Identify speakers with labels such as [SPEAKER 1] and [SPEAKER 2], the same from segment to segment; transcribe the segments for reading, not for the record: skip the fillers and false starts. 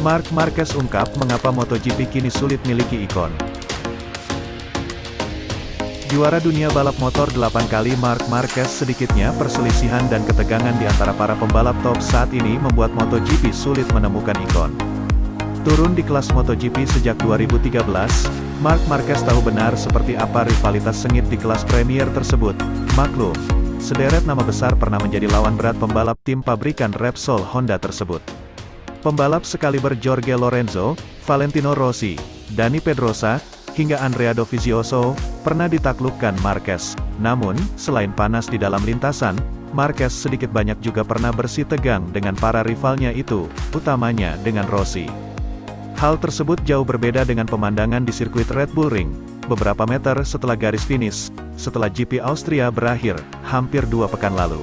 [SPEAKER 1] Marc Marquez ungkap mengapa MotoGP kini sulit miliki ikon. Juara dunia balap motor 8 kali Marc Marquez, sedikitnya perselisihan dan ketegangan di antara para pembalap top saat ini membuat MotoGP sulit menemukan ikon. Turun di kelas MotoGP sejak 2013, Marc Marquez tahu benar seperti apa rivalitas sengit di kelas Premier tersebut. Maklum, sederet nama besar pernah menjadi lawan berat pembalap tim pabrikan Repsol Honda tersebut. Pembalap sekaliber Jorge Lorenzo, Valentino Rossi, Dani Pedrosa, hingga Andrea Dovizioso, pernah ditaklukkan Marquez. Namun, selain panas di dalam lintasan, Marquez sedikit banyak juga pernah bersih tegang dengan para rivalnya itu, utamanya dengan Rossi. Hal tersebut jauh berbeda dengan pemandangan di sirkuit Red Bull Ring, beberapa meter setelah garis finish, setelah GP Austria berakhir, hampir 2 pekan lalu.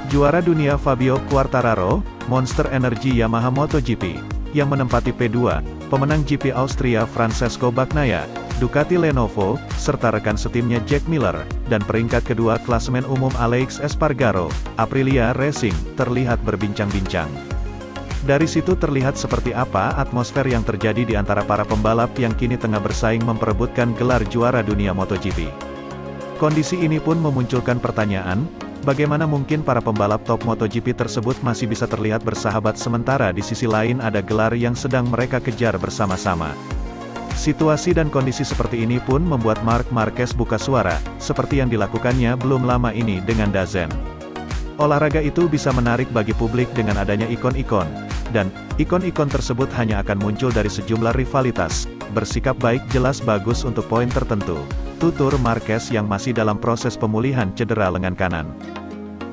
[SPEAKER 1] Juara dunia Fabio Quartararo, Monster Energy Yamaha MotoGP, yang menempati P2, pemenang GP Austria Francesco Bagnaia, Ducati Lenovo, serta rekan setimnya Jack Miller, dan peringkat kedua klasemen umum Aleix Espargaro, Aprilia Racing, terlihat berbincang-bincang. Dari situ terlihat seperti apa atmosfer yang terjadi di antara para pembalap yang kini tengah bersaing memperebutkan gelar juara dunia MotoGP. Kondisi ini pun memunculkan pertanyaan, bagaimana mungkin para pembalap top MotoGP tersebut masih bisa terlihat bersahabat sementara di sisi lain ada gelar yang sedang mereka kejar bersama-sama. Situasi dan kondisi seperti ini pun membuat Marc Marquez buka suara, seperti yang dilakukannya belum lama ini dengan DAZN. Olahraga itu bisa menarik bagi publik dengan adanya ikon-ikon, dan ikon-ikon tersebut hanya akan muncul dari sejumlah rivalitas, bersikap baik jelas bagus untuk poin tertentu, tutur Marquez yang masih dalam proses pemulihan cedera lengan kanan.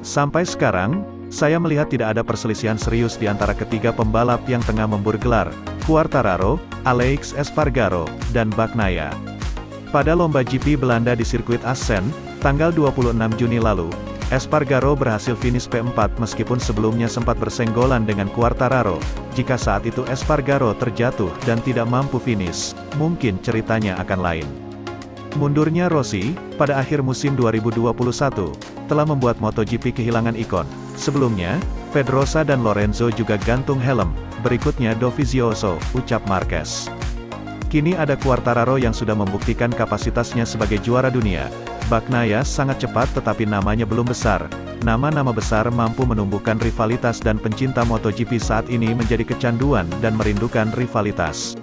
[SPEAKER 1] Sampai sekarang, saya melihat tidak ada perselisihan serius di antara ketiga pembalap yang tengah memburu gelar, Quartararo, Aleix Espargaro, dan Bagnaia. Pada lomba GP Belanda di sirkuit Assen, tanggal 26 Juni lalu, Espargaro berhasil finish P4 meskipun sebelumnya sempat bersenggolan dengan Quartararo. Jika saat itu Espargaro terjatuh dan tidak mampu finish, mungkin ceritanya akan lain. Mundurnya Rossi, pada akhir musim 2021, telah membuat MotoGP kehilangan ikon. Sebelumnya, Pedrosa dan Lorenzo juga gantung helm, berikutnya Dovizioso, ucap Marquez. Kini ada Quartararo yang sudah membuktikan kapasitasnya sebagai juara dunia. Bagnaia sangat cepat tetapi namanya belum besar. Nama-nama besar mampu menumbuhkan rivalitas dan pencinta MotoGP saat ini menjadi kecanduan dan merindukan rivalitas.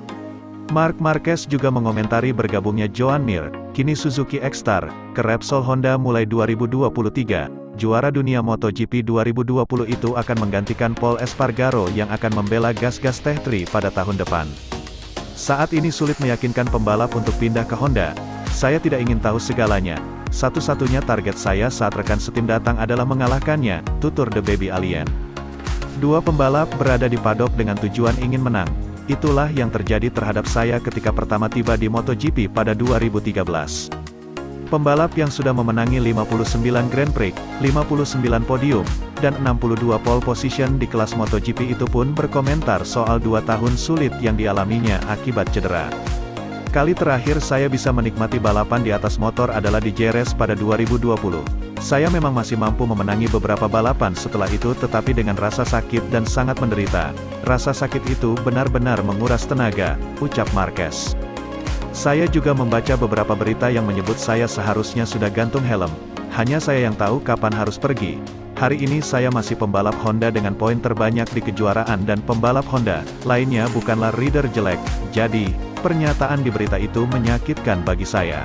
[SPEAKER 1] Marc Marquez juga mengomentari bergabungnya Joan Mir, kini Suzuki X-Star, ke Repsol Honda mulai 2023. Juara dunia MotoGP 2020 itu akan menggantikan Pol Espargaro yang akan membela gas-gas Tech3 pada tahun depan. Saat ini sulit meyakinkan pembalap untuk pindah ke Honda. Saya tidak ingin tahu segalanya. Satu-satunya target saya saat rekan setim datang adalah mengalahkannya, tutur The Baby Alien. Dua pembalap berada di paddock dengan tujuan ingin menang. Itulah yang terjadi terhadap saya ketika pertama tiba di MotoGP pada 2013. Pembalap yang sudah memenangi 59 Grand Prix, 59 podium, dan 62 pole position di kelas MotoGP itu pun berkomentar soal 2 tahun sulit yang dialaminya akibat cedera. Kali terakhir saya bisa menikmati balapan di atas motor adalah di Jerez pada 2020. Saya memang masih mampu memenangi beberapa balapan setelah itu tetapi dengan rasa sakit dan sangat menderita. Rasa sakit itu benar-benar menguras tenaga, ucap Marquez. Saya juga membaca beberapa berita yang menyebut saya seharusnya sudah gantung helm. Hanya saya yang tahu kapan harus pergi. Hari ini saya masih pembalap Honda dengan poin terbanyak di kejuaraan dan pembalap Honda lainnya bukanlah rider jelek. Jadi, pernyataan di berita itu menyakitkan bagi saya.